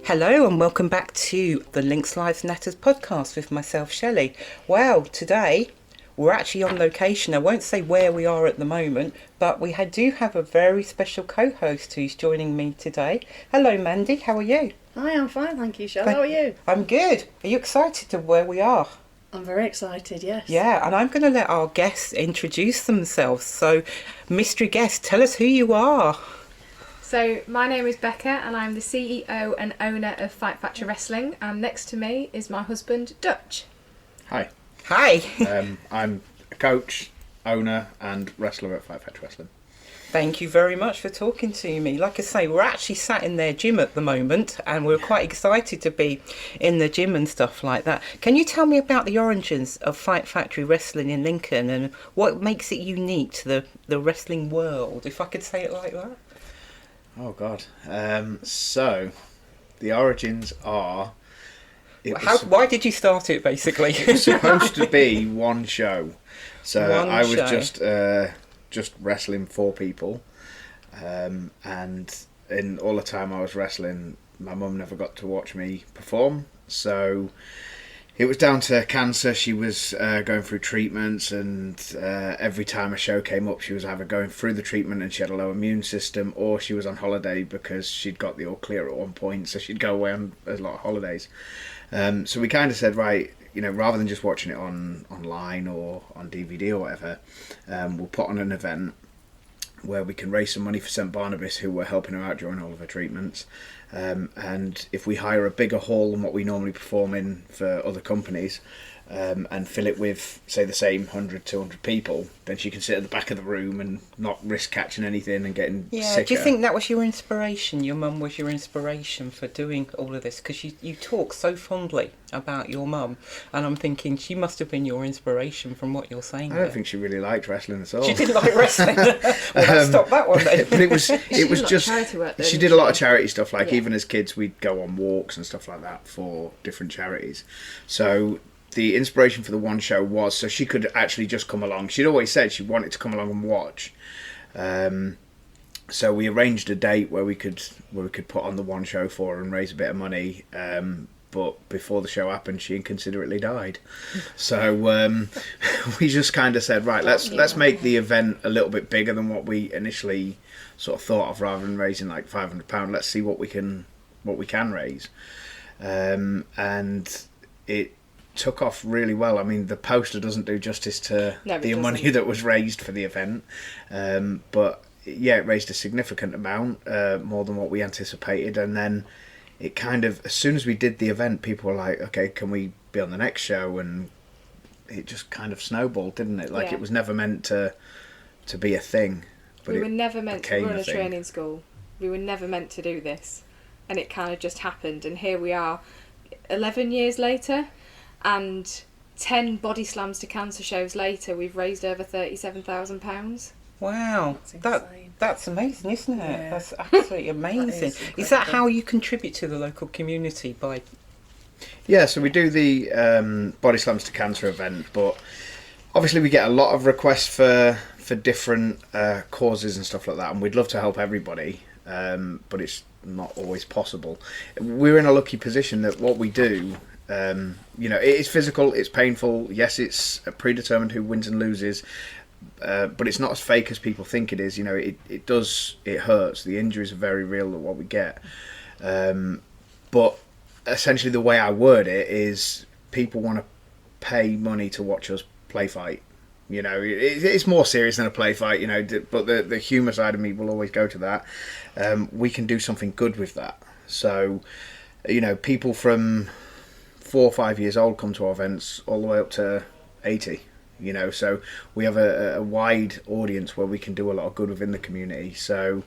Hello and welcome back to the Links Lives Natters podcast with myself, Shelley. Well, today we're actually on location. I won't say where we are at the moment, but we do have a very special co-host who's joining me today. Hello, Mandy. How are you? Hi, I'm fine, thank you, Shelley. How are you? I'm good. Are you excited to where we are? I'm very excited, yes. Yeah, and I'm going to let our guests introduce themselves. So, mystery guest, tell us who you are. So my name is Becca and I'm the CEO and owner of Fight Factory Wrestling, and next to me is my husband Dutch. Hi. Hi. I'm a coach, owner and wrestler at Fight Factory Wrestling. Thank you very much for talking to me. Like I say, we're actually sat in their gym at the moment and we're quite excited to be in the gym and stuff like that. Can you tell me about the origins of Fight Factory Wrestling in Lincoln and what makes it unique to the wrestling world, if I could say it like that? Oh God. So the origins are. Why did you start it, basically? It was supposed to be one show, so I was just wrestling for people, and in all the time I was wrestling, my mum never got to watch me perform, so. It was down to cancer. She was going through treatments, and every time a show came up, she was either going through the treatment and she had a low immune system, or she was on holiday because she'd got the all clear at one point, so she'd go away on a lot of holidays. So we kind of said, right, rather than just watching it online or on DVD or whatever, we'll put on an event where we can raise some money for St Barnabas, who were helping her out during all of her treatments. And if we hire a bigger hall than what we normally perform in for other companies, and fill it with, say, the same 100, 200 people, then she can sit at the back of the room and not risk catching anything and getting sicker. Do you think that was your inspiration? Your mum was your inspiration for doing all of this? Because you talk so fondly about your mum, and I'm thinking she must have been your inspiration from what you're saying. I don't think she really liked wrestling at all. She didn't like wrestling. Well, let's stop that one then. But it was just charity work, she did a lot of charity stuff. Like even as kids, we'd go on walks and stuff like that for different charities. So the inspiration for the one show was so she could actually just come along. She'd always said she wanted to come along and watch. So we arranged a date where we could put on the one show for her and raise a bit of money. But before the show happened, she inconsiderately died. So we just kind of said, right, let's make the event a little bit bigger than what we initially sort of thought of, rather than raising like £500. Let's see what we can raise. And it took off really well. I mean, the poster doesn't do justice to the money that was raised for the event, but yeah, it raised a significant amount, more than what we anticipated. And then it kind of, as soon as we did the event, people were like, okay, can we be on the next show? And it just kind of snowballed, didn't it? Like, it was never meant to be a thing, but we were never meant to run a thing. training school. We were never meant to do this, and it kind of just happened, and here we are 11 years later, and 10 body slams to cancer shows later, we've raised over £37,000. Wow, that's amazing, isn't it? Yeah. That's absolutely amazing. Is that how you contribute to the local community? By Yeah, so we do the Body Slams to Cancer event, but obviously we get a lot of requests for different causes and stuff like that, and we'd love to help everybody, but it's not always possible. We're in a lucky position that what we do, it is physical, it's painful, yes, it's predetermined who wins and loses, but it's not as fake as people think it is. It hurts. The injuries are very real at what we get. But essentially the way I word it is people want to pay money to watch us play fight. It's more serious than a play fight, but the humour side of me will always go to that. We can do something good with that. So, people from 4 or 5 years old come to our events all the way up to 80. So we have a wide audience where we can do a lot of good within the community. So,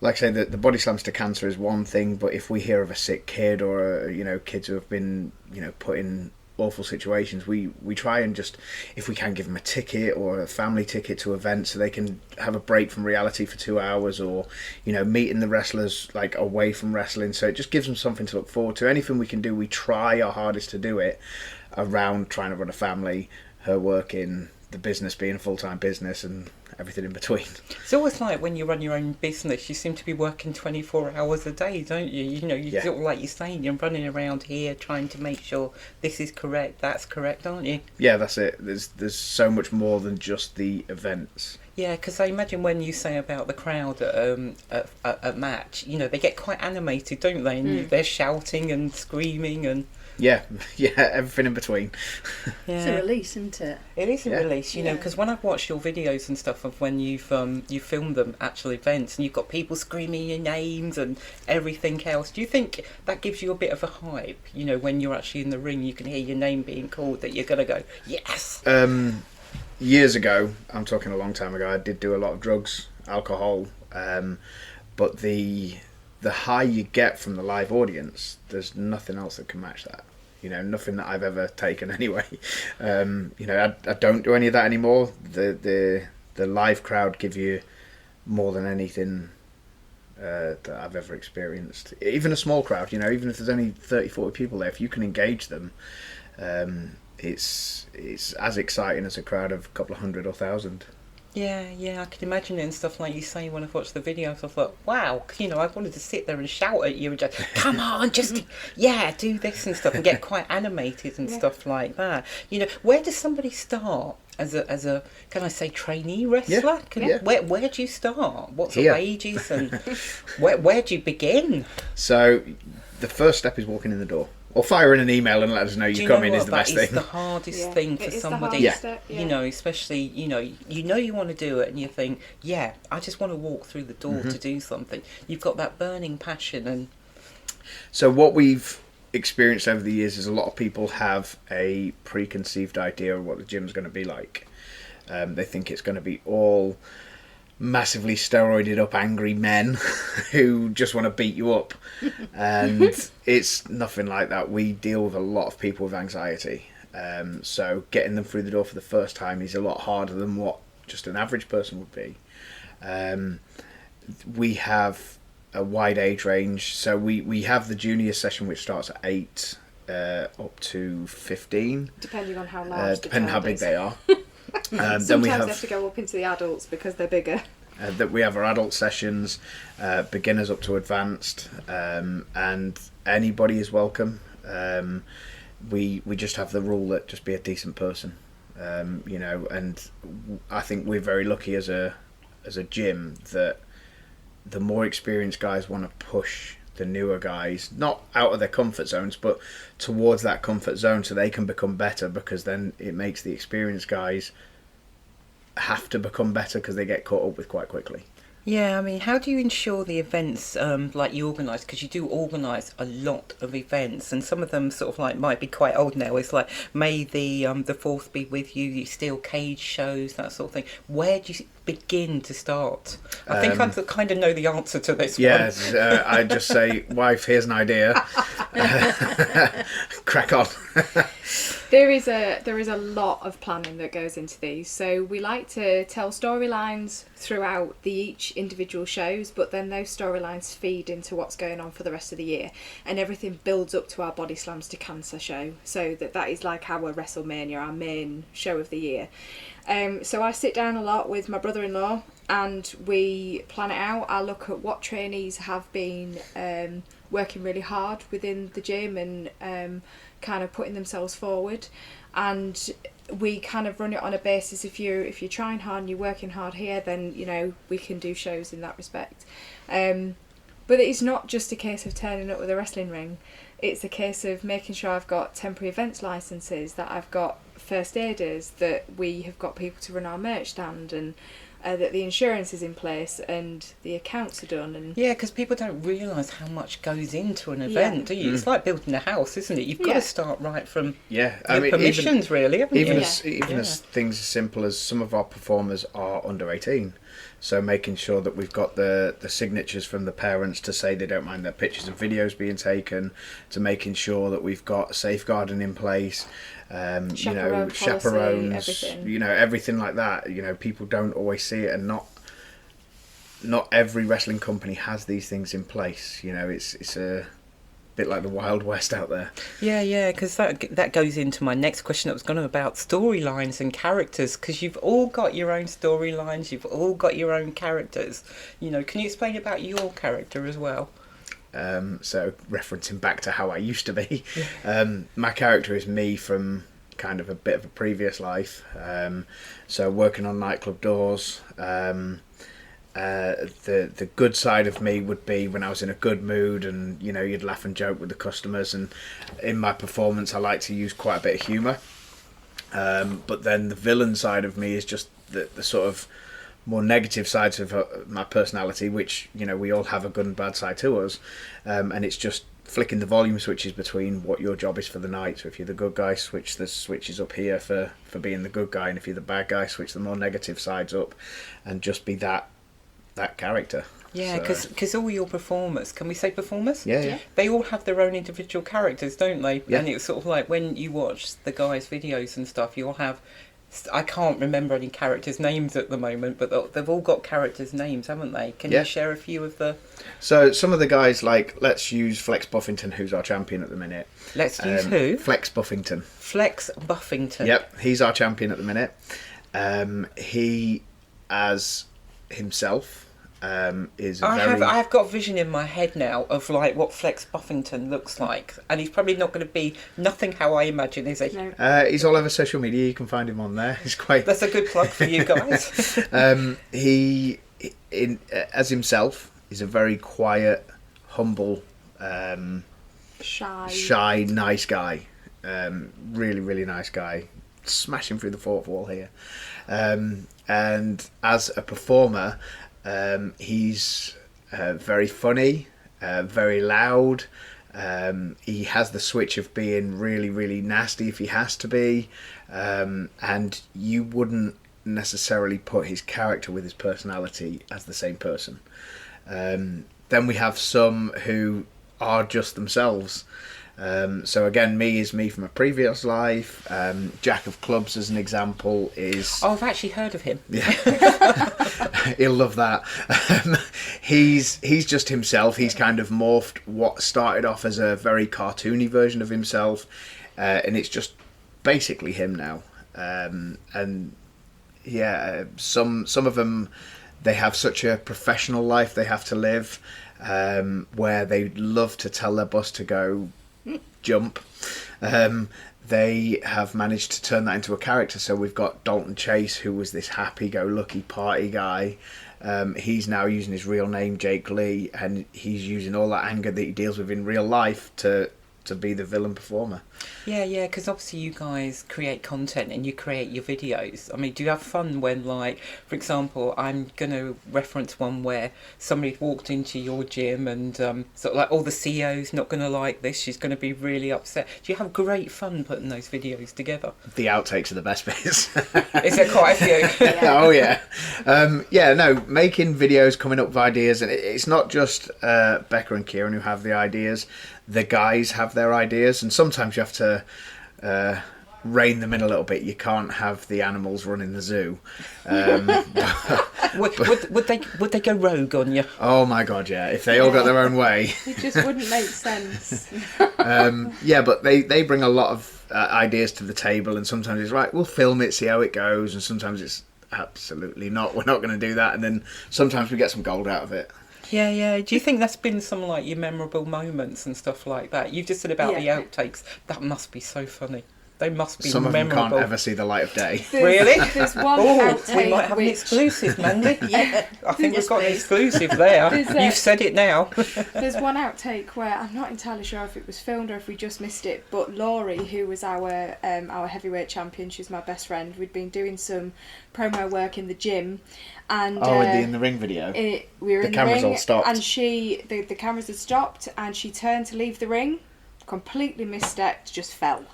like I say, the body slams to cancer is one thing, but if we hear of a sick kid or kids who have been put in awful situations, we try and just, if we can, give them a ticket or a family ticket to events so they can have a break from reality for 2 hours, or meeting the wrestlers like away from wrestling. So it just gives them something to look forward to. Anything we can do, we try our hardest to do it around trying to run a family, her work in the business being a full-time business, and everything in between. It's always like when you run your own business, you seem to be working 24 hours a day, don't you? You know, you sort of like you're saying, you're running around here trying to make sure this is correct, that's correct, aren't you? Yeah, that's it. There's so much more than just the events. Yeah, because I imagine when you say about the crowd at a match, you know, they get quite animated, don't they? And they're shouting and screaming and... Yeah, everything in between. Yeah. It's a release, isn't it? It is a release, you know, Yeah. because when I've watched your videos and stuff of when you've you filmed them actual events and you've got people screaming your names and everything else, do you think that gives you a bit of a hype? You know, when you're actually in the ring, you can hear your name being called, that you're going to go, yes! Years ago, I'm talking a long time ago, I did do a lot of drugs, alcohol, but the high you get from the live audience, there's nothing else that can match that. You know, nothing that I've ever taken anyway. You know, I don't do any of that anymore. The live crowd give you more than anything that I've ever experienced. Even a small crowd, you know, even if there's only 30, 40 people there, if you can engage them, it's as exciting as a crowd of a couple of hundred or thousand. Yeah, I can imagine it and stuff like you say when I've watched the videos. I thought, wow, you know, I wanted to sit there and shout at you and just, come on, just, do this and stuff and get quite animated and stuff like that. You know, where does somebody start as a can I say trainee wrestler? Where do you start? What sort of ages and where do you begin? So the first step is walking in the door. Or firing an email and let us know you come in is the best thing. That is the hardest thing for somebody, you know, especially, you know you want to do it and you think, I just want to walk through the door to do something. You've got that burning passion. And so what we've experienced over the years is a lot of people have a preconceived idea of what the gym's going to be like. They think it's going to be all massively steroided up angry men who just want to beat you up, and it's nothing like that. We deal with a lot of people with anxiety, so getting them through the door for the first time is a lot harder than what just an average person would be. We have a wide age range, so we have the junior session which starts at 8 up to 15, depending on how large depending how big they are. Sometimes then we they have to go up into the adults because they're bigger. That we have our adult sessions, beginners up to advanced, and anybody is welcome. We just have the rule that just be a decent person, you know. And I think we're very lucky as a gym that the more experienced guys want to push the newer guys, not out of their comfort zones, but towards that comfort zone so they can become better, because then it makes the experienced guys have to become better because they get caught up with quite quickly. yeah, I mean, how do you ensure the events like you organise? Because you do organise a lot of events, and some of them sort of like might be quite old now. It's like May the 4th be with you. You steel cage shows, that sort of thing. Where do you begin to start? I think I kind of know the answer to this one. I just say, wife, here's an idea. Crack on. There is a lot of planning that goes into these. So we like to tell storylines throughout each individual shows, but then those storylines feed into what's going on for the rest of the year, and everything builds up to our Body Slams to Cancer show. So that is like our WrestleMania, our main show of the year. So I sit down a lot with my brother-in-law and we plan it out. I look at what trainees have been working really hard within the gym and kind of putting themselves forward, and we kind of run it on a basis, if you're trying hard and you're working hard here, then you know we can do shows in that respect. But it's not just a case of turning up with a wrestling ring. It's a case of making sure I've got temporary events licenses, that I've got first aiders, that we have got people to run our merch stand, and that the insurance is in place and the accounts are done. And yeah, because people don't realise how much goes into an event, do you? It's like building a house, isn't it? You've got to start right from permissions, really, haven't you? Even as things as simple as some of our performers are under 18. So making sure that we've got the signatures from the parents to say they don't mind their pictures and videos being taken, to making sure that we've got safeguarding in place, chaperones, everything. Everything like that. People don't always see it, and not every wrestling company has these things in place. It's bit like the Wild West out there. Yeah, because that goes into my next question that was going to about storylines and characters, because you've all got your own storylines, you've all got your own characters. You know, can you explain about your character as well? So referencing back to how I used to be, my character is me from kind of a bit of a previous life. So working on nightclub doors. The good side of me would be when I was in a good mood, and you know, you'd laugh and joke with the customers, and in my performance I like to use quite a bit of humour. But then the villain side of me is just the sort of more negative sides of my personality, which, you know, we all have a good and bad side to us, and it's just flicking the volume switches between what your job is for the night. So if you're the good guy, switch the switches up here for being the good guy, and if you're the bad guy, switch the more negative sides up, and just be that character. Yeah, because all your performers, can we say performers? Yeah. They all have their own individual characters, don't they? Yeah. And it's sort of like when you watch the guys' videos and stuff, you'll have... I can't remember any characters' names at the moment, but they've all got characters' names, haven't they? Can you share a few of the... So some of the guys, like, let's use Flex Buffington, who's our champion at the minute. Let's use who? Flex Buffington. Flex Buffington. Yep, he's our champion at the minute. He, as himself... is I've got a vision in my head now of like what Flex Buffington looks like, and he's probably not going to be nothing how I imagine, is he? No. He's all over social media. You can find him on there. He's quite. That's a good plug for you guys. He, as himself, is a very quiet, humble, shy, nice guy. Really, really nice guy. Smashing through the fourth wall here. And as a performer. He's very funny, very loud. He has the switch of being really, really nasty if he has to be. And you wouldn't necessarily put his character with his personality as the same person. Then we have some who are just themselves. So again, me is me from a previous life. Jack of Clubs, as an example, is... Oh, I've actually heard of him. Yeah. He'll love that. He's just himself. He's kind of morphed what started off as a very cartoony version of himself, and it's just basically him now. And yeah, some of them, they have such a professional life they have to live, where they love to tell their boss to go jump. They have managed to turn that into a character. So we've got Dalton Chase, who was this happy-go-lucky party guy. He's now using his real name, Jake Lee, and he's using all that anger that he deals with in real life to be the villain performer. Yeah, because obviously you guys create content and you create your videos. I mean, do you have fun when, like, for example, I'm going to reference one where somebody walked into your gym and sort of like, oh, the CEO's not going to like this, she's going to be really upset. Do you have great fun putting those videos together? The outtakes are the best bits. Is there quite a few? Oh, yeah. Making videos, coming up with ideas, and it's not just Becca and Kieran who have the ideas. The guys have their ideas, and sometimes you have to rein them in a little bit. You can't have the animals running the zoo. Would they go rogue on you? Oh my god, yeah! If they all got their own way, It just wouldn't make sense. but they bring a lot of ideas to the table, and sometimes it's right. We'll film it, see how it goes, and sometimes it's absolutely not. We're not going to do that, and then sometimes we get some gold out of it. Yeah. Do you think that's been some like your memorable moments and stuff like that? You've just said about the outtakes. That must be so funny. They must be Some of memorable. them can't ever see the light of day. Really? There's one Oh, outtake we might have an exclusive, Mandy. Yeah, I think we've got an exclusive there. You've said it now. There's one outtake where I'm not entirely sure if it was filmed or if we just missed it, but Laurie, who was our heavyweight champion, she's my best friend. We'd been doing some promo work in the gym, and In the ring video. we were The in cameras the ring, all stopped. and the cameras had stopped, and she turned to leave the ring. Completely misstepped, just fell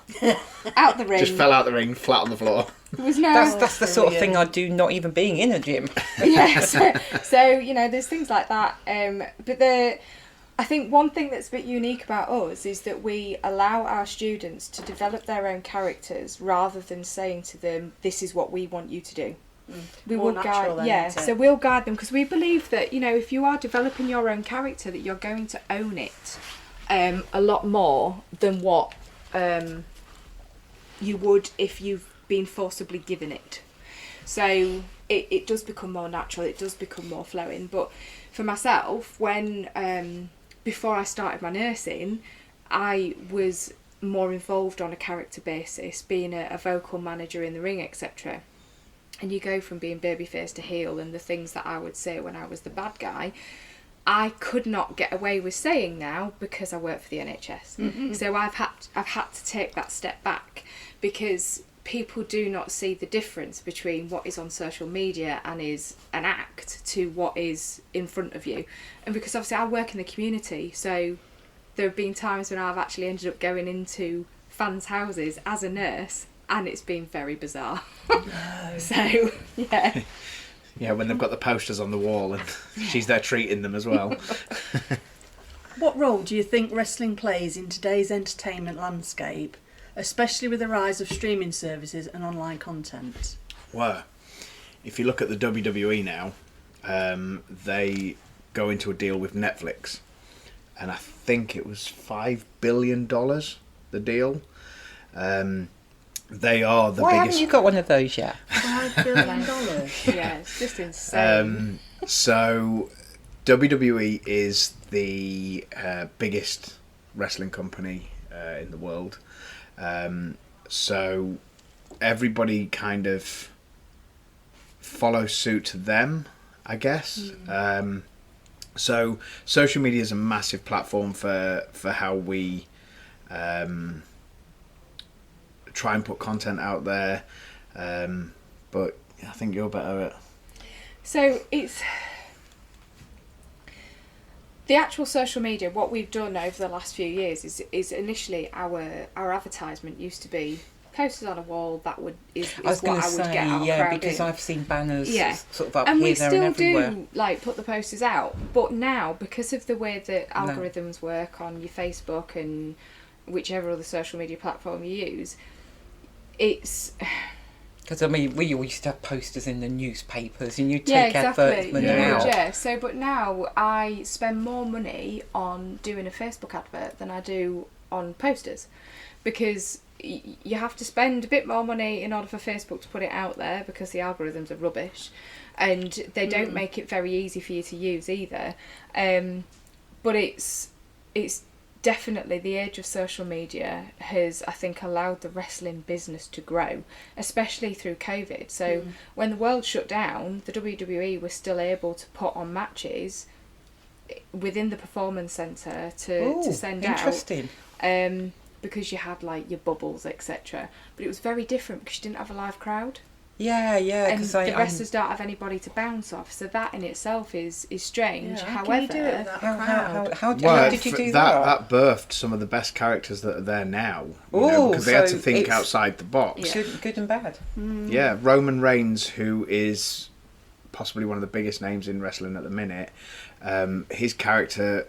out the ring. Just fell out the ring, flat on the floor. There was no. That's the sort of thing I do, not even being in a gym. Yes. So you know, there's things like that. But I think one thing that's a bit unique about us is that we allow our students to develop their own characters rather than saying to them, "This is what we want you to do." We will guide, so we'll guide them, because we believe that, you know, if you are developing your own character, that you're going to own it. a lot more than what you would if you've been forcibly given it. So it does become more natural, it does become more flowing. But for myself, when before I started my nursing, I was more involved on a character basis, being a vocal manager in the ring, etc. And you go from being babyface to heel, and the things that I would say when I was the bad guy, I could not get away with saying now because I work for the NHS. Mm-hmm. So I've had to take that step back, because people do not see the difference between what is on social media and is an act to what is in front of you. And because obviously I work in the community, so there have been times when I've actually ended up going into fans' houses as a nurse, and it's been very bizarre. So, yeah. Yeah, when they've got the posters on the wall and she's there treating them as well. What role do you think wrestling plays in today's entertainment landscape, especially with the rise of streaming services and online content? Well, if you look at the WWE now, they go into a deal with Netflix, and I think it was $5 billion, the deal. They are the Why biggest. haven't you got one of those yet? $5 billion. Yeah, it's just insane. So WWE is the biggest wrestling company in the world. So everybody kind of follows suit to them, I guess. So social media is a massive platform for how we try and put content out there. But I think you're better at... So it's the actual social media. What we've done over the last few years is initially our advertisement used to be posters on a wall. That is I was what going to I would say, get our yeah, crowd because in. I've seen banners Yeah. sort of up And here, we there still and everywhere. do like put the posters out, but now because of the way that algorithms work on your Facebook and whichever other social media platform you use, it's... Because I mean, we all used to have posters in the newspapers, and you Yeah, take exactly. advertisement Yeah. out. Yeah. So, but now I spend more money on doing a Facebook advert than I do on posters, because you have to spend a bit more money in order for Facebook to put it out there, because the algorithms are rubbish, and they don't make it very easy for you to use either. But it's definitely the age of social media has, I think, allowed the wrestling business to grow, especially through COVID. So when the world shut down, the WWE was still able to put on matches within the performance centre to send interesting. out, because you had like your bubbles, etc. But it was very different because you didn't have a live crowd. Yeah, yeah. And Because the wrestlers don't have anybody to bounce off, so that in itself is strange. Yeah, However, how can you do it without a crowd? how did you do that birthed some of the best characters that are there now. Because they had to think outside the box. Yeah. Good and bad. Yeah, Roman Reigns, who is possibly one of the biggest names in wrestling at the minute, his character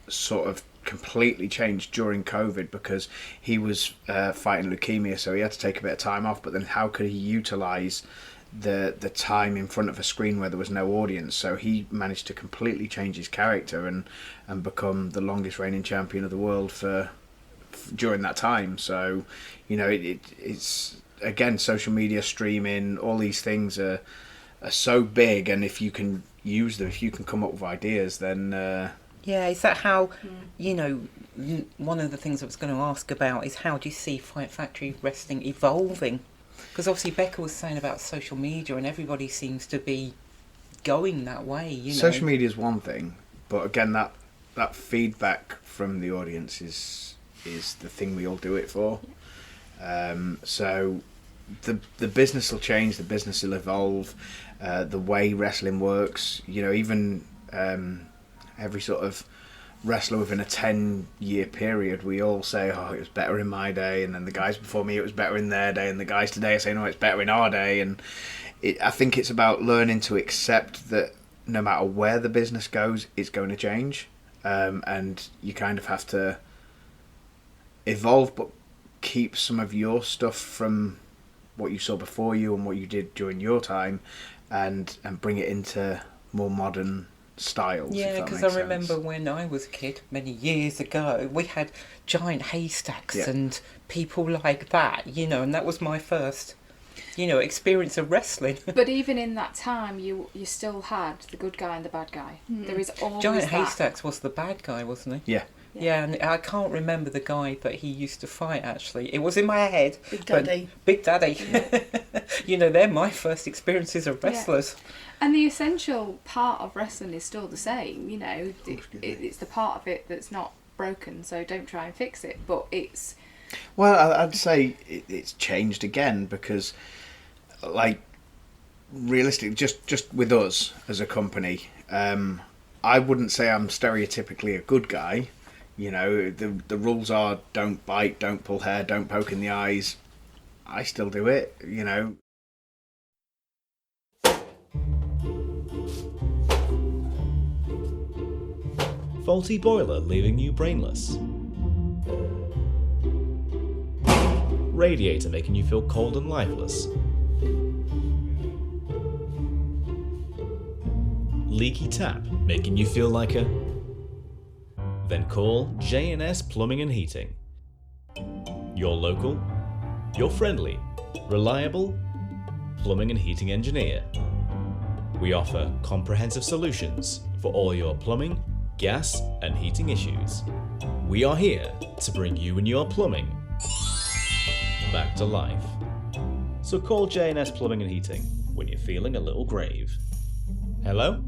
sort of completely changed during COVID because he was fighting leukemia, so he had to take a bit of time off. But then how could he utilise the time in front of a screen where there was no audience? So he managed to completely change his character and become the longest reigning champion of the world for during that time. So it's again, social media, streaming, all these things are so big, and if you can use them, if you can come up with ideas, then Yeah, is that how, one of the things I was going to ask about is how do you see Fight Factory Wrestling evolving? Because obviously Becca was saying about social media, and everybody seems to be going that way, Social media is one thing, but again, that feedback from the audience is the thing we all do it for. So the business will change, the business will evolve, the way wrestling works, even... every sort of wrestler within a 10-year period, we all say, oh, it was better in my day, and then the guys before me, it was better in their day, and the guys today are saying, oh, it's better in our day. And I think it's about learning to accept that no matter where the business goes, it's going to change, and you kind of have to evolve, but keep some of your stuff from what you saw before you and what you did during your time, and bring it into more modern styles. if Yeah, that because makes I remember sense. when I was a kid, many years ago, we had giant haystacks Yeah. and people like that, and that was my first, experience of wrestling. But even in that time, you still had the good guy and the bad guy. There is always Giant that. Haystacks was the bad guy, wasn't he? Yeah. Yeah, and I can't remember the guy that he used to fight, actually. It was in my head. Big but- Daddy. Big Daddy. They're my first experiences of wrestlers. And the essential part of wrestling is still the same, it's the part of it that's not broken, so don't try and fix it. But it's... Well, I'd say it's changed again because, like, realistically, just with us as a company, I wouldn't say I'm stereotypically a good guy. The rules are don't bite, don't pull hair, don't poke in the eyes. I still do it, Faulty boiler leaving you brainless. Radiator making you feel cold and lifeless. Leaky tap making you feel like a... Then call J&S Plumbing and Heating. You're local, you're friendly, reliable plumbing and heating engineer. We offer comprehensive solutions for all your plumbing, gas and heating issues. We are here to bring you and your plumbing back to life. So call J&S Plumbing and Heating when you're feeling a little grave. Hello?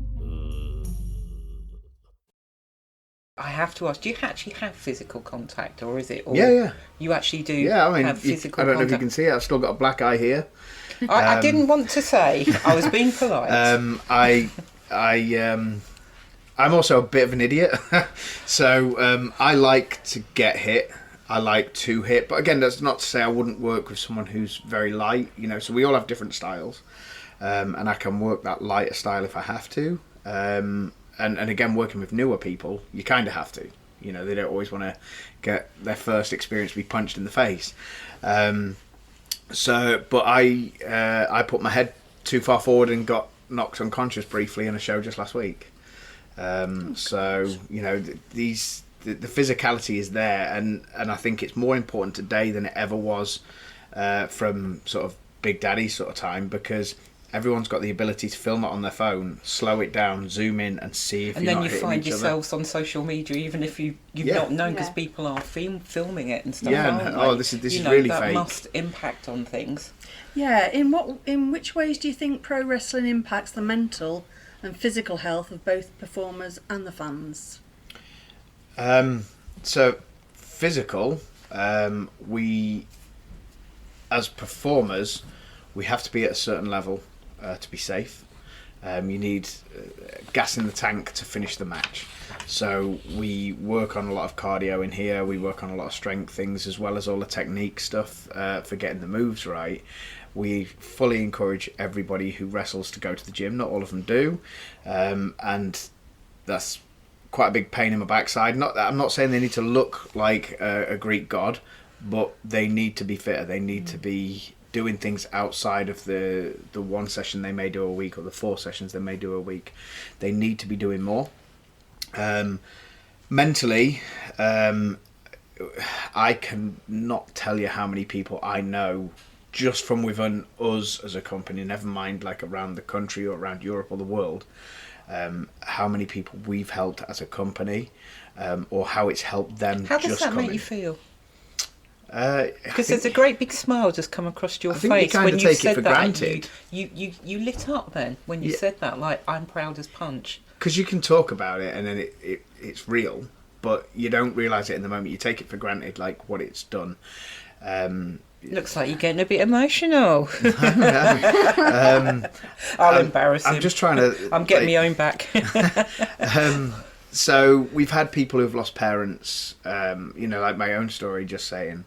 I have to ask, do you actually have physical contact, or is it all... Yeah. You actually do Yeah, I mean, have physical I don't know if you contact? can see it. I've still got a black eye here. I didn't want to say. I was being polite. I'm also a bit of an idiot, so I like to get hit. I like to hit, but again, that's not to say I wouldn't work with someone who's very light. So we all have different styles, and I can work that lighter style if I have to. And again, working with newer people, you kind of have to. They don't always want to get their first experience be punched in the face. But I put my head too far forward and got knocked unconscious briefly in a show just last week. The physicality is there, and I think it's more important today than it ever was from sort of Big Daddy sort of time, because everyone's got the ability to film it on their phone, slow it down, zoom in, and see if and you're then not you hitting find each other. yourselves on social media, even if you've Yeah. not known, because Yeah. people are filming it and stuff. Yeah, aren't and, they? oh, this is really that fake. must impact on things. Yeah, in which ways do you think pro wrestling impacts the mental and physical health of both performers and the fans? So physical, we as performers, we have to be at a certain level to be safe. You need gas in the tank to finish the match. So we work on a lot of cardio in here. We work on a lot of strength things, as well as all the technique stuff for getting the moves right. We fully encourage everybody who wrestles to go to the gym. Not all of them do, and that's quite a big pain in my backside. I'm not saying they need to look like a Greek god, but they need to be fitter. They need to be doing things outside of the one session they may do a week, or the 4 sessions they may do a week. They need to be doing more. Mentally, I can not tell you how many people I know just from within us as a company, never mind like around the country or around Europe or the world, how many people we've helped as a company, or how it's helped them. How does just that make coming. you feel? I Because think- there's a great big smile just come across your I think you face kinda when you take it said for that. granted. You lit up then when you Yeah. said that. Like, I'm proud as punch. because you can talk about it and then it's real, but you don't realise it in the moment. You take it for granted, like what it's done. Looks like you're getting a bit emotional. Um, I'll embarrass him. I'm just trying to. I'm getting my own back. So we've had people who've lost parents, like my own story, just saying,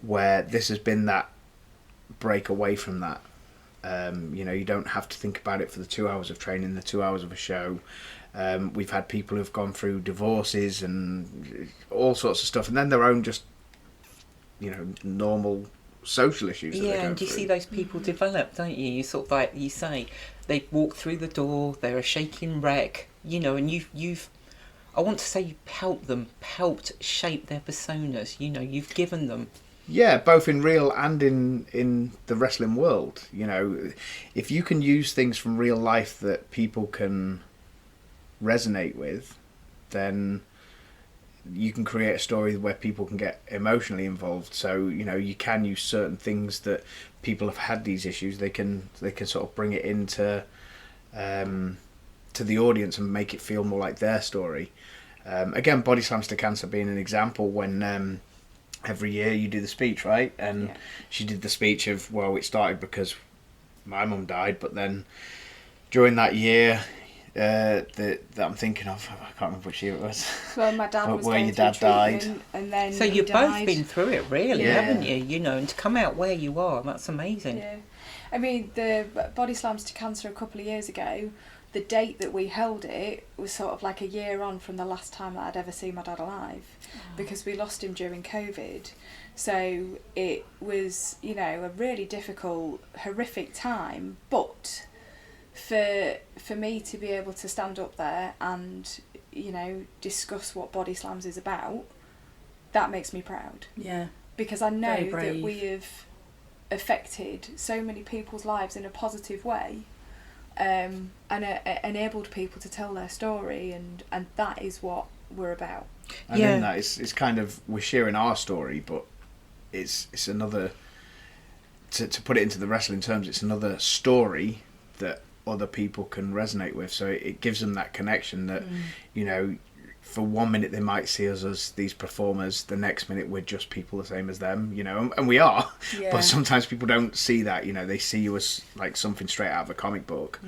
where this has been that break away from that. You don't have to think about it for the 2 hours of training, the 2 hours of a show. We've had people who've gone through divorces and all sorts of stuff, and then their own just, normal social issues that they're Yeah, going and you through. see those people develop, don't you? You sort of like you say, they walk through the door, they're a shaking wreck, you know, and you've I want to say you've helped shape their personas. You know, you've given them. Yeah, both in real and in the wrestling world. You know, if you can use things from real life that people can resonate with, then you can create a story where people can get emotionally involved. So, you know, you can use certain things that people have had these issues. They can sort of bring it into to the audience and make it feel more like their story. Again, Body Slams to Cancer being an example, when every year you do the speech, right? And she did the speech of, well, it started because my mum died, but then during that year that I'm thinking of, I can't remember which year it was. Well, my dad was where going your through dad died. treatment, and then So he you've both died. been through it, really, Yeah. haven't you? You know, and to come out where you are, that's amazing. Yeah, I mean, the Body Slams to Cancer a couple of years ago, the date that we held it was sort of like a year on from the last time that I'd ever seen my dad alive, because we lost him during COVID. So it was, you know, a really difficult, horrific time, but for me to be able to stand up there and, you know, discuss what Body Slams is about, that makes me proud. Yeah. Because I know Very brave. that we have affected so many people's lives in a positive way, and enabled people to tell their story, and that is what we're about. And in that, it's kind of, we're sharing our story, but it's another, to put it into the wrestling terms, it's another story that other people can resonate with. So it gives them that connection that, you know, for 1 minute they might see us as these performers, the next minute we're just people the same as them, you know, and we are. Yeah. But sometimes people don't see that, you know, they see you as like something straight out of a comic book.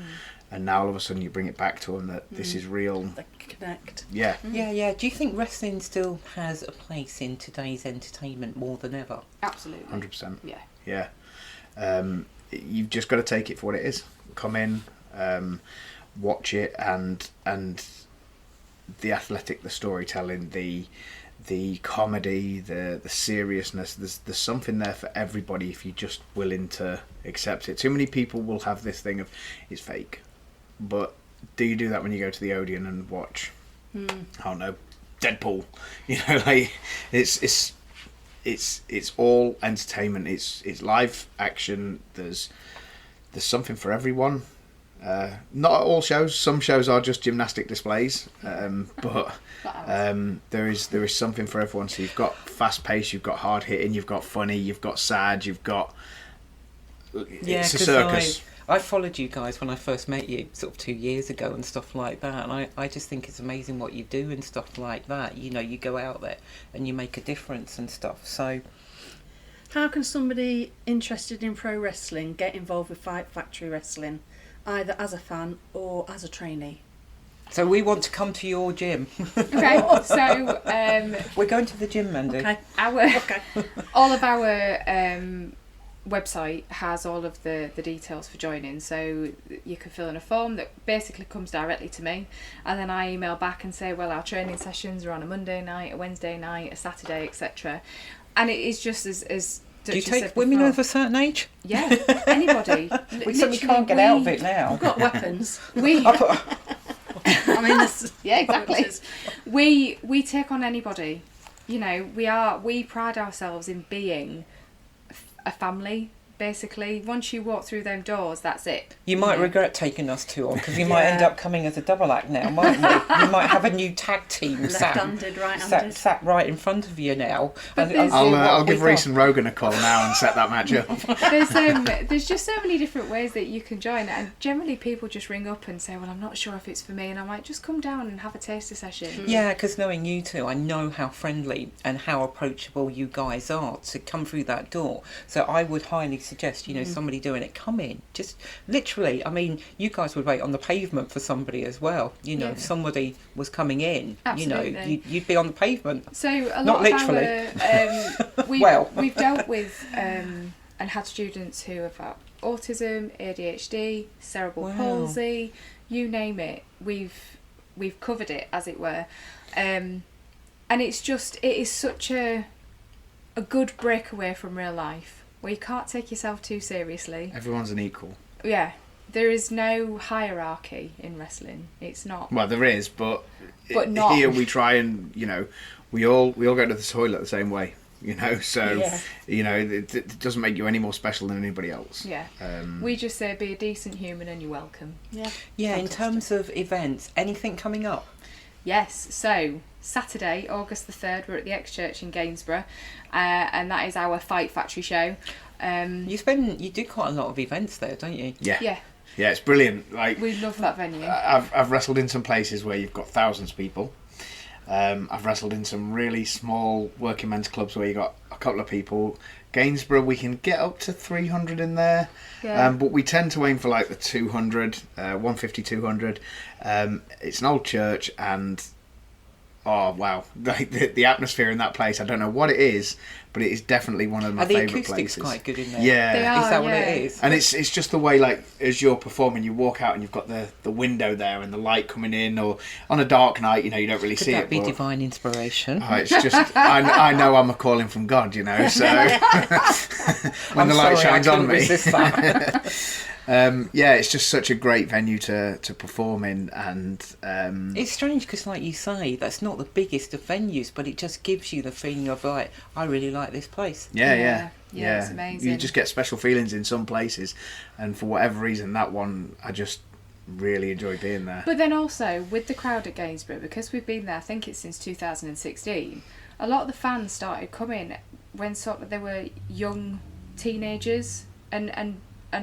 And now all of a sudden you bring it back to them that this is real. They connect. Yeah. Yeah. Do you think wrestling still has a place in today's entertainment more than ever? Absolutely. 100%. Yeah. Yeah. You've just got to take it for what it is. Come in, watch it, and the athletic, the storytelling, the comedy, the seriousness. There's something there for everybody if you're just willing to accept it. Too many people will have this thing of, it's fake. But do you do that when you go to the Odeon and watch, I don't know, Deadpool? You know, like it's all entertainment. It's live action. There's something for everyone. Not at all shows. Some shows are just gymnastic displays, but there is something for everyone. So you've got fast pace, you've got hard hitting, you've got funny, you've got sad, you've got it's a circus. I followed you guys when I first met you sort of 2 years ago and stuff like that, and I just think it's amazing what you do and stuff like that. You know, you go out there and you make a difference and stuff. So How can somebody interested in pro wrestling get involved with Fight Factory Wrestling, either as a fan or as a trainee? So we want to come to your gym. Okay, so We're going to the gym, Mandy. Okay. all of our website has all of the details for joining, so you can fill in a form that basically comes directly to me, and then I email back and say, well, our training sessions are on a Monday night, a Wednesday night, a Saturday, etc. And it is just as Do you Dutch take said women before. of a certain age? Yeah, anybody. We certainly can't get out of it now. We've got weapons. We I mean, this, yeah, exactly. We take on anybody. You know, we pride ourselves in being a family. Basically, once you walk through them doors, that's it. You might know? regret taking us two on, because we might end up coming as a double act now, mightn't we? You might have a new tag team left-handed, right-handed. sat right in front of you now. But And there's- see what I'll give we've Reese got. and Rogan a call now and set that match up. There's just so many different ways that you can join, and generally people just ring up and say, well, I'm not sure if it's for me, and I'm like, just come down and have a taster session. Yeah, because knowing you two, I know how friendly and how approachable you guys are to come through that door. So I would highly suggest, you know, somebody doing it, come in. Just literally, I mean, you guys would wait on the pavement for somebody as well. You know, Yeah. if somebody was coming in, you know, Absolutely. you'd be on the pavement. So a Not lot literally. of our we've dealt with and had students who have got autism, ADHD, cerebral Wow. palsy, you name it. We've covered it, as it were, and it is such a good breakaway from real life. where you can't take yourself too seriously. Everyone's an equal. Yeah, there is no hierarchy in wrestling. It's not. Well, there is, but not. here we try and, we all go to the toilet the same way, so, Yeah. it doesn't make you any more special than anybody else. Yeah. We just say be a decent human and you're welcome. Yeah. Yeah, in Fantastic. terms of events, anything coming up? Yes, so Saturday, August the 3rd, we're at the X-Church in Gainsborough, and that is our Fight Factory show. You do quite a lot of events there, don't you? Yeah, Yeah, it's brilliant. Like, we love that venue. I've wrestled in some places where you've got thousands of people. I've wrestled in some really small working men's clubs where you got a couple of people. Gainsborough, we can get up to 300 in there, Yeah. but we tend to aim for like the 200, 150, 200. It's an old church, and oh wow, the atmosphere in that place, I don't know what it is, but it is definitely one of my Are the favourite acoustics places. quite good in there? Yeah. They are. Is that what yeah. it is? And it's just the way, like, as you're performing, you walk out and you've got the window there and the light coming in, or on a dark night, you don't really Could see that it. be but- divine inspiration? Oh, it's just, I know I'm a calling from God, so when the light shines on me. Resist that. Yeah, it's just such a great venue to perform in, and It's strange because, like you say, that's not the biggest of venues, but it just gives you the feeling of, like, I really like this place. yeah, it's amazing. You just get special feelings in some places, and for whatever reason, that one, I just really enjoy being there. But then also, with the crowd at Gainsborough, because we've been there, I think it's since 2016, a lot of the fans started coming when sort of they were young teenagers and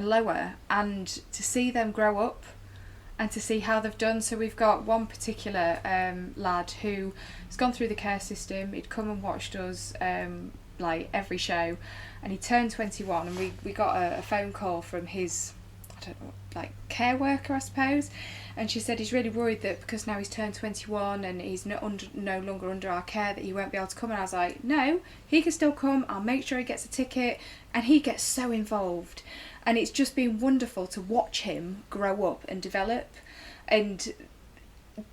lower, and to see them grow up and to see how they've done. So we've got one particular lad who has gone through the care system. He'd come and watched us like every show, and he turned 21, and we got a phone call from his, I don't know, like care worker, I suppose, and she said he's really worried that because now he's turned 21 and he's no longer under our care, that he won't be able to come. And I was like, no, he can still come. I'll make sure he gets a ticket. And he gets so involved, and it's just been wonderful to watch him grow up and develop, and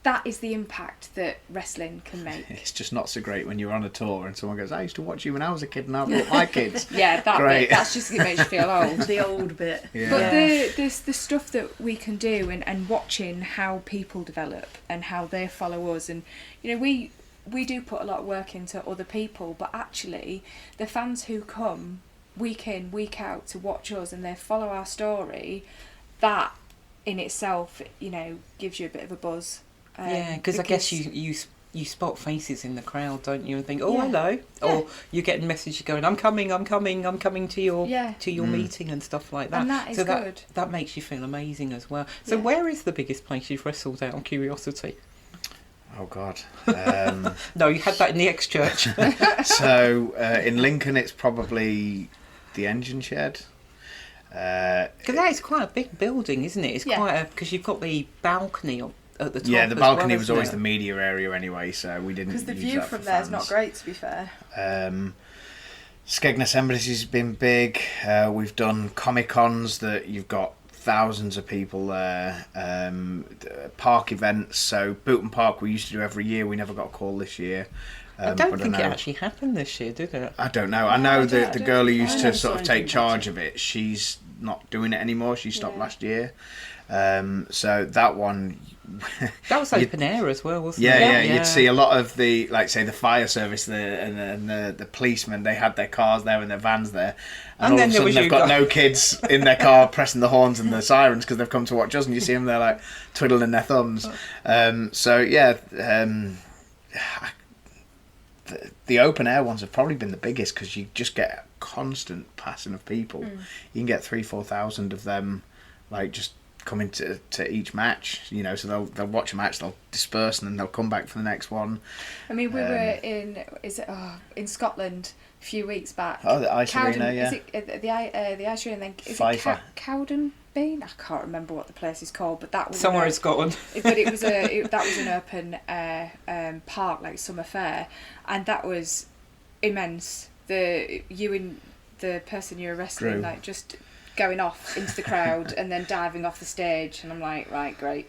that is the impact that wrestling can make. It's just not so great when you're on a tour and someone goes, I used to watch you when I was a kid and I brought my kids. Yeah, that Great. bit, that's just, it makes you feel old. The old bit. Yeah. But the stuff that we can do, and watching how people develop and how they follow us, and we do put a lot of work into other people, but actually the fans who come week in, week out to watch us and they follow our story, that in itself, gives you a bit of a buzz. Yeah, because I guess you spot faces in the crowd, don't you, and think, oh, Yeah. hello, Yeah. or you get messages going, I'm coming to your meeting and stuff like that. And that is so good. That makes you feel amazing as well. So Yeah. where is the biggest place you've wrestled out of curiosity? Oh, God. No, you had that in the X-Church. So, in Lincoln, it's probably the engine shed. Because that is quite a big building, isn't it? It's Yeah. quite a, because you've got the balcony at the top. Yeah, the as balcony well, was isn't always it? the media area anyway, so we didn't Because the use view that from for there is fans. not great, to be fair. Skegness Embassy's been big. We've done Comic-Cons that you've got thousands of people there. Park events, so Booton Park we used to do every year. We never got a call this year. I don't but think it know- actually happened this year, did it? I don't know. I No, know I that the don't- girl who I used to never sort saw of take anything charge about of it, she's not doing it anymore. She stopped Yeah. last year. So that one... That was open air as well, wasn't Yeah, it? you'd see a lot of the, like, say, the fire service and the policemen, they had their cars there and their vans there. And all then of a there sudden was they've you got guys. no kids in their car pressing the horns and the sirens because they've come to watch us, and you see them there, like, twiddling their thumbs. The open air ones have probably been the biggest because you just get a constant passing of people. You can get 3,000-4,000 of them, like, just coming to each match, so they'll watch a match, they'll disperse, and then they'll come back for the next one. I mean, we were in Scotland a few weeks back. Oh, the ice arena, yeah. Is it the ice arena? Then is Fifer. it Cowden Bean? I can't remember what the place is called, but that was Somewhere in Scotland. But it was that was an open park, like summer fair, and that was immense. You and the person you were wrestling, Drew. like, just going off into the crowd and then diving off the stage, and I'm like, right, great.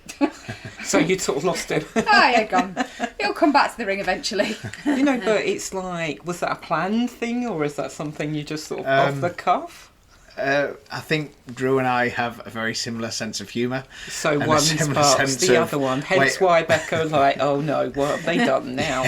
So you'd sort of lost him. Oh yeah, gone. He'll come back to the ring eventually. You know, but it's like, was that a planned thing, or is that something you just sort of off the cuff? I think Drew and I have a very similar sense of humour. So and a one's similar sparks sense the of- other one. Hence why Becca like, oh no, what have they done now?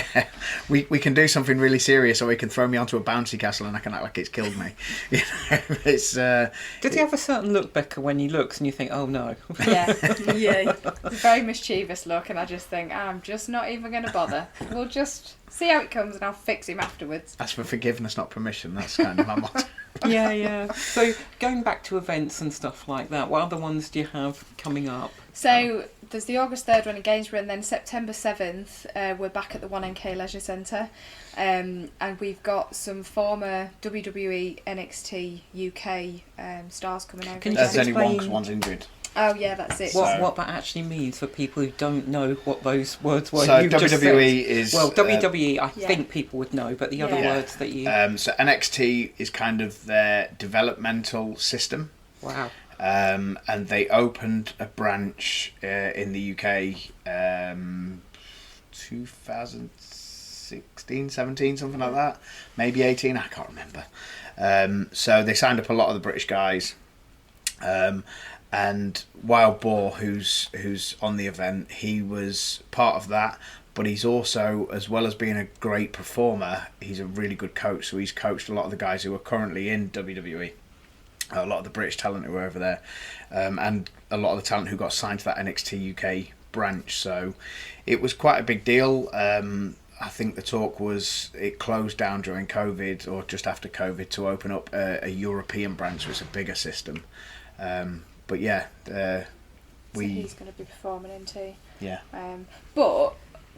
We can do something really serious, or he can throw me onto a bouncy castle and I can act like it's killed me. You know, it's. Did he have a certain look, Becca, when he looks and you think, oh no? Yeah. Yeah. It's a very mischievous look, and I just think, I'm just not even going to bother. We'll just see how it comes and I'll fix him afterwards. Ask for forgiveness, not permission. That's kind of my motto. Yeah. So going back to events and stuff like that, what other ones do you have coming up? So there's the August 3rd one in Gainsborough, and then September 7th we're back at the 1NK Leisure Centre, and we've got some former WWE NXT UK stars coming over. Can you There's just only one explain- because one's injured. Oh yeah, that's it. What that actually means for people who don't know what those words were. So you've just WWE said. is Well, WWE, I Yeah. think people would know, but the other Yeah. words that you... So NXT is kind of their developmental system. wow. And they opened a branch in the UK 2016, 17, something like that. Maybe 18, I can't remember. So they signed up a lot of the British guys. And Wild Boar, who's on the event, he was part of that. But he's also, as well as being a great performer, he's a really good coach. So he's coached a lot of the guys who are currently in WWE. A lot of the British talent who are over there, and a lot of the talent who got signed to that NXT UK branch. So it was quite a big deal. I think the talk was it closed down during COVID or just after COVID to open up a European branch, so it's a bigger system. But yeah, So he's going to be performing in too. Yeah. But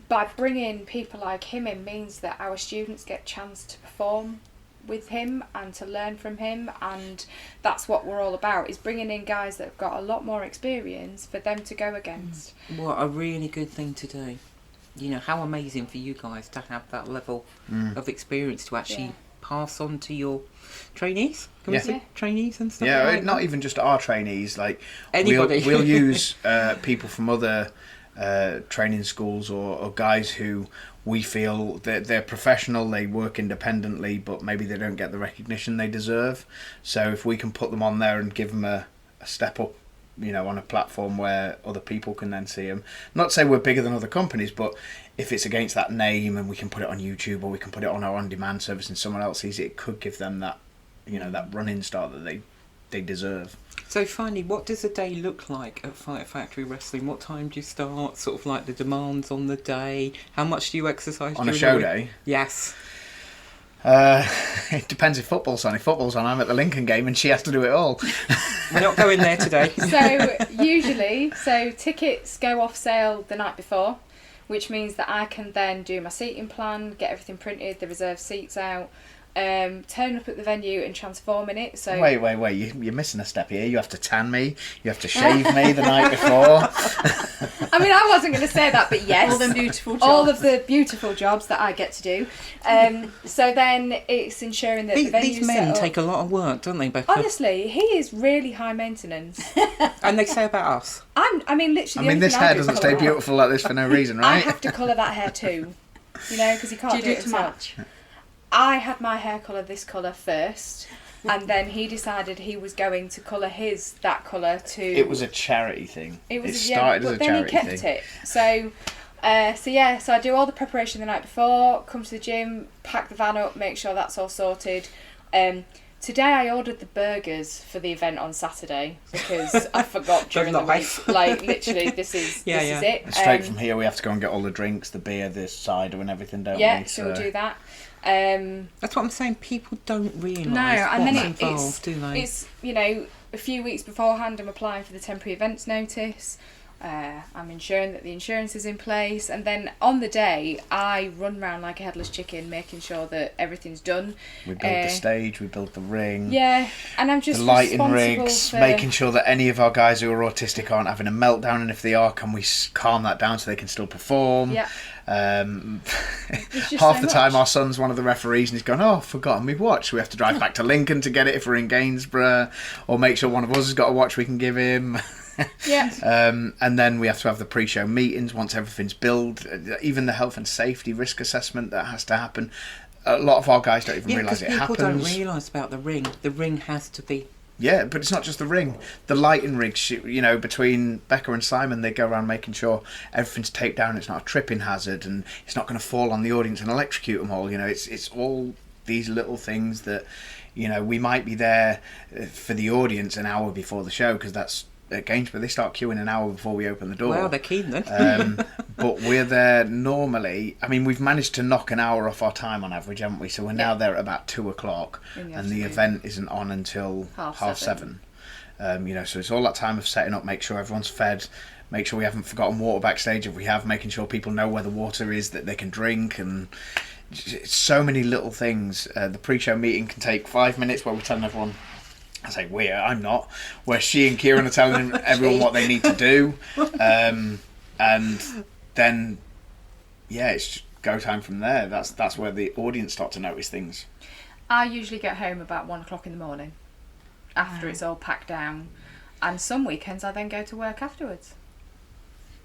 by bringing people like him in means that our students get a chance to perform with him and to learn from him, and that's what we're all about, is bringing in guys that have got a lot more experience for them to go against. What a really good thing to do. You know, how amazing for you guys to have that level of experience to actually Yeah. pass on to your trainees. Can Yeah. we say Yeah. trainees and stuff? Yeah, like not that? even just our trainees. Like Anybody. we'll use people from other training schools or guys who we feel that they're professional, they work independently, but maybe they don't get the recognition they deserve. So if we can put them on there and give them a step up, you know, on a platform where other people can then see them. Not to say we're bigger than other companies, but if it's against that name and we can put it on YouTube or we can put it on our on-demand service and someone else sees it, it could give them that, you know, that run-in start that they deserve. So finally, what does a day look like at Fight Factory Wrestling? What time do you start? Sort of like the demands on the day. How much do you exercise On a during show the week? day? Yes. It depends if football's on. If football's on, I'm at the Lincoln game and she has to do it all. We're not going there today. So usually, tickets go off sale the night before, which means that I can then do my seating plan, get everything printed, the reserved seats out, turn up at the venue and transform in it. So Wait, you're missing a step here. You have to tan me, you have to shave me the night before. I mean, I wasn't going to say that, but yes. All them beautiful jobs. All of the beautiful jobs that I get to do. So then it's ensuring that the venue's These men set up. take a lot of work, don't they, Becca? Honestly, he is really high maintenance. And they say about us. I mean, literally. the only This thing I hair do is doesn't colour stay it. beautiful like this for no reason, I right? have to colour that hair too. You know, because he can't Do you do it to himself. match? I had my hair colour this colour first, and then he decided he was going to colour his that colour to. It was a charity thing. It was started but as a then charity he kept thing. it. So I do all the preparation the night before, come to the gym, pack the van up, make sure that's all sorted. Today I ordered the burgers for the event on Saturday because I forgot during the life. week. Like literally, this is it. Straight from here, we have to go and get all the drinks, the beer, the cider, and everything, don't we? Yeah, so we'll do that. That's what I'm saying. People don't realise No, what's and then involved, do they? it's a few weeks beforehand I'm applying for the temporary events notice. I'm ensuring that the insurance is in place, and then on the day I run around like a headless chicken making sure that everything's done. We built the stage, we built the ring. Yeah, and I'm just The lighting responsible rigs, for making sure that any of our guys who are autistic aren't having a meltdown, and if they are, can we calm that down so they can still perform? Yeah. There's just Half so the time much. our son's one of the referees and he's gone, oh, I've forgotten my watch. We have to drive back to Lincoln to get it if we're in Gainsborough, or make sure one of us has got a watch we can give him. Yeah. And then we have to have the pre-show meetings once everything's billed, even the health and safety risk assessment that has to happen. A lot of our guys don't even realise it happens. People don't realise about the ring. The ring has to be... Yeah, but it's not just the ring. The lighting rigs, you know, between Becca and Simon, they go around making sure everything's taped down, it's not a tripping hazard, and it's not going to fall on the audience and electrocute them all. You know, it's all these little things that, you know, we might be there for the audience an hour before the show, because that's at Gainsborough, they start queuing an hour before we open the door. Wow, they're keen then. But we're there normally. I mean, we've managed to knock an hour off our time on average, haven't we? So we're now there at about 2:00, and the event isn't on until half seven. You know, so it's all that time of setting up, make sure everyone's fed, make sure we haven't forgotten water backstage. If we have, making sure people know where the water is that they can drink, and it's so many little things. The pre-show meeting can take 5 minutes where we're telling everyone. I say I'm not. Where she and Kieran are telling everyone what they need to do, and then it's just go time from there. That's where the audience start to notice things. I usually get home about 1:00 in the morning, after it's all packed down, and some weekends I then go to work afterwards.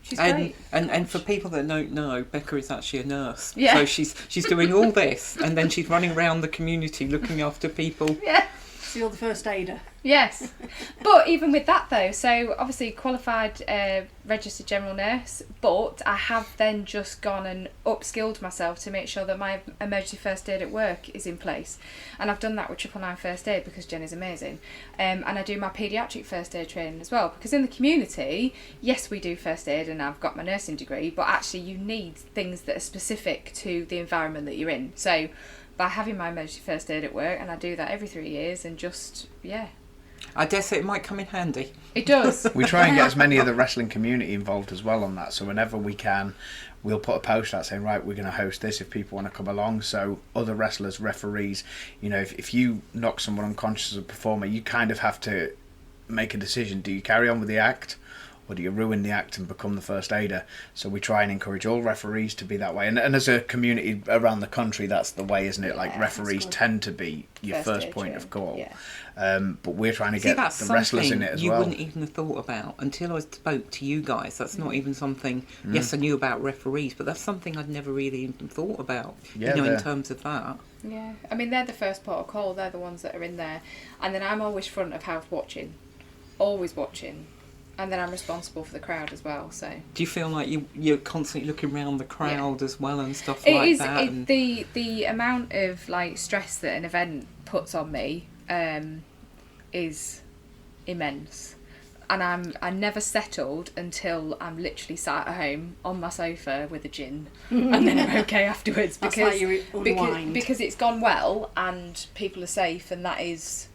She's great. And for people that don't know, Becca is actually a nurse. Yeah. So she's doing all this, and then she's running around the community looking after people. Yeah. So you're the first aider. Yes, but even with that though, so obviously qualified registered general nurse, but I have then just gone and upskilled myself to make sure that my emergency first aid at work is in place, and I've done that with 999 First Aid because Jen is amazing, and I do my paediatric first aid training as well, because in the community, yes, we do first aid and I've got my nursing degree, but actually you need things that are specific to the environment that you're in. So by having my emergency first aid at work, and I do that every 3 years, and just I dare say it might come in handy. It does. We try and get as many of the wrestling community involved as well on that. So whenever we can, we'll put a post out saying, right, we're going to host this if people want to come along. So other wrestlers, referees, you know, if you knock someone unconscious as a performer, you kind of have to make a decision. Do you carry on with the act, or do you ruin the act and become the first aider? So we try and encourage all referees to be that way. And as a community around the country, that's the way, isn't it? Like, referees tend to be your first point of call. Yeah. But we're trying to get that's the wrestlers in it as you well. wouldn't even have thought about until I spoke to you guys. That's not even something... Yes, I knew about referees, but that's something I'd never really even thought about, in terms of that. Yeah, I mean, they're the first port of call. They're the ones that are in there. And then I'm always front of house watching. Always watching. And then I'm responsible for the crowd as well. So do you feel like you're constantly looking around the crowd as well and stuff like that? The amount of like stress that an event puts on me is immense, and I'm never settled until I'm literally sat at home on my sofa with a gin, and then I'm okay afterwards because it's gone well and people are safe, and that's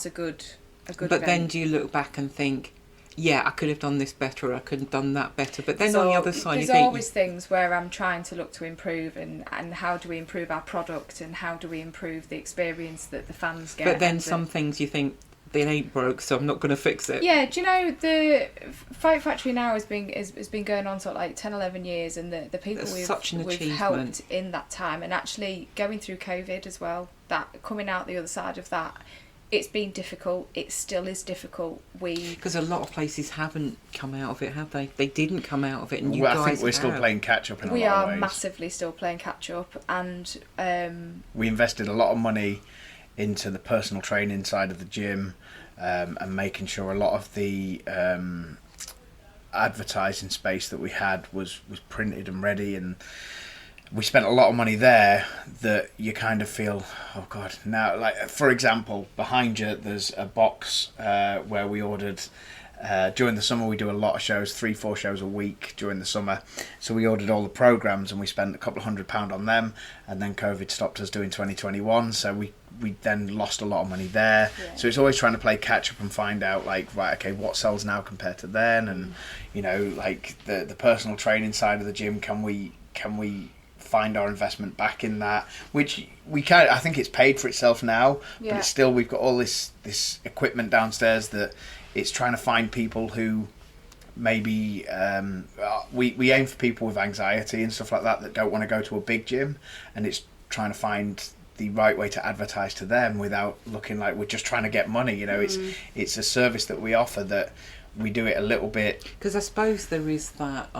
a good. But event. then do you look back and think, yeah, I could have done this better, I could have done that better. But then on the other side, there's always things where I'm trying to look to improve, and how do we improve our product, and how do we improve the experience that the fans get. But then some things you think, they ain't broke, so I'm not going to fix it. Yeah, do you know, the Fight Factory now has been going on sort of like 10, 11 years, and the people we've helped in that time, and actually going through COVID as well, that coming out the other side of that, it's been difficult. It still is difficult. Because a lot of places haven't come out of it, have they? They didn't come out of it, and I think we're still playing catch up in a lot of ways. We are massively still playing catch up, and we invested a lot of money into the personal training side of the gym, and making sure a lot of the advertising space that we had was printed and ready, and we spent a lot of money there that you kind of feel, oh God, now, like, for example, behind you there's a box where we ordered, during the summer we do a lot of shows, 3-4 shows a week during the summer, so we ordered all the programmes and we spent a couple of £100 on them, and then COVID stopped us doing 2021, so we then lost a lot of money there. So it's always trying to play catch up and find out, like, right, okay, what sells now compared to then, and you know, like the personal training side of the gym, can we find our investment back in that, which we can. I think it's paid for itself now, but it's still, we've got all this equipment downstairs that it's trying to find people who maybe we aim for people with anxiety and stuff like that don't want to go to a big gym, and it's trying to find the right way to advertise to them without looking like we're just trying to get money. You know, it's a service that we offer that we do it a little bit. Because I suppose there is that,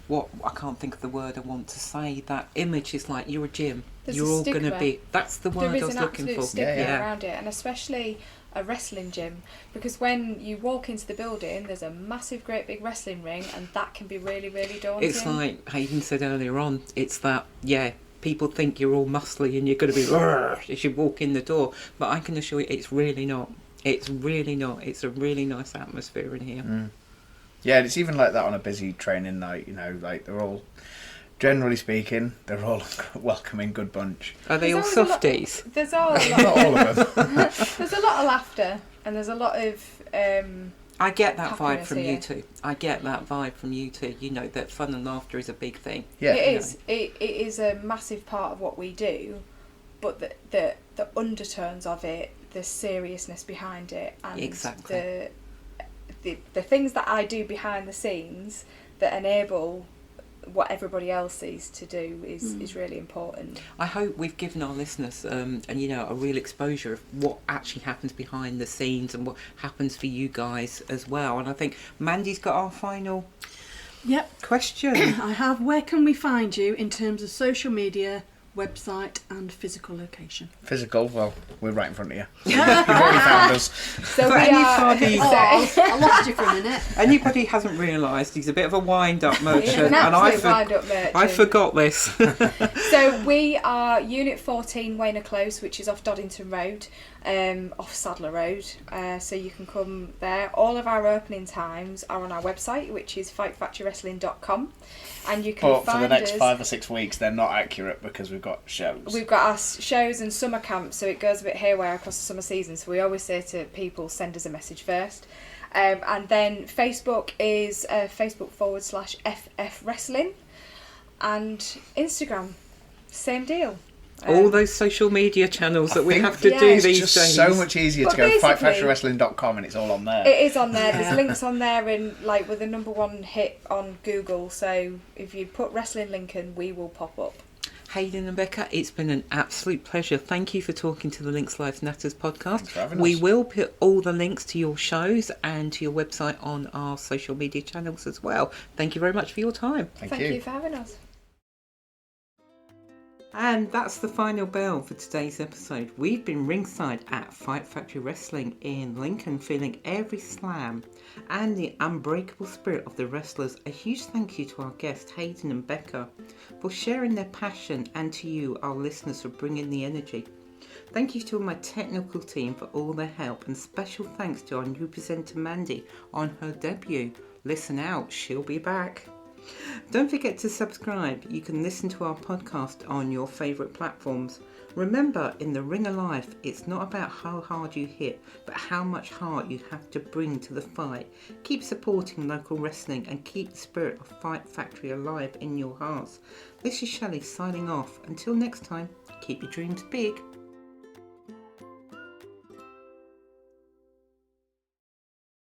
what I can't think of the word I want to say, that image is like you're a gym. There's you're a all going to stigma. be, that's the word I was looking There for. is an absolute stigma Yeah. around it, and especially a wrestling gym, because when you walk into the building there's a massive great big wrestling ring, and that can be really, really daunting. It's like Hayden said earlier on, it's that, people think you're all muscly and you're going to be as you walk in the door, but I can assure you it's really not. It's really not. It's a really nice atmosphere in here. Yeah, and it's even like that on a busy training night, you know, like they're all, generally speaking, they're all a welcoming, good bunch. Are they all There's always a lot- softies? There's all a Not lot, all of them. there's a lot of laughter, and there's a lot of I get that vibe happiness from here. you two. I get that vibe from you two. You know, that fun and laughter is a big thing. Yeah. It is. It is a massive part of what we do, but the undertones of it, the seriousness behind it, and Exactly. the things that I do behind the scenes that enable what everybody else sees to do is really important. I hope we've given our listeners, a real exposure of what actually happens behind the scenes and what happens for you guys as well. And I think Mandy's got our final Yep. question. I have. Where can we find you in terms of social media, website, and physical location? Physical, well, we're right in front of you. You've already found us. So For we anybody- are. I lost you for a minute. Anybody hasn't realised he's a bit of a wind-up merchant, An and absolute wind-up merchant. I forgot this. So we are Unit 14 Wainer Close, which is off Doddington Road, off Sadler Road. So you can come there. All of our opening times are on our website, which is fightfactorywrestling.com, and you can But find for the next us. 5 or 6 weeks, they're not accurate because we've got shows. We've got our shows and summer camps, so it goes a bit haywire across the summer season. So we always say to people, send us a message first. And then Facebook is Facebook/FF Wrestling, and Instagram, same deal. All those social media channels that we think have to yeah, do it's these It's days. just so much easier But to go basically- fightfactorywrestling.com and it's all on there. It is on there. There's links on there, and like we're the #1 hit on Google. So if you put Wrestling Lincoln, we will pop up. Hayden and Becca, it's been an absolute pleasure. Thank you for talking to the Links Live Natters podcast. Thanks for having We us. will put all the links to your shows and to your website on our social media channels as well. Thank you very much for your time. Thank you for having us. And that's the final bell for today's episode. We've been ringside at Fight Factory Wrestling in Lincoln, feeling every slam and the unbreakable spirit of the wrestlers. A huge thank you to our guests Hayden and Becca for sharing their passion, and to you, our listeners, for bringing the energy. Thank you to my technical team for all their help, and special thanks to our new presenter Mandy on her debut. Listen out, she'll be back. Don't forget to subscribe. You can listen to our podcast on your favourite platforms. Remember, in the ring of life, it's not about how hard you hit, but how much heart you have to bring to the fight. Keep supporting local wrestling and keep the spirit of Fight Factory alive in your hearts. This is Shelley signing off. Until next time, keep your dreams big.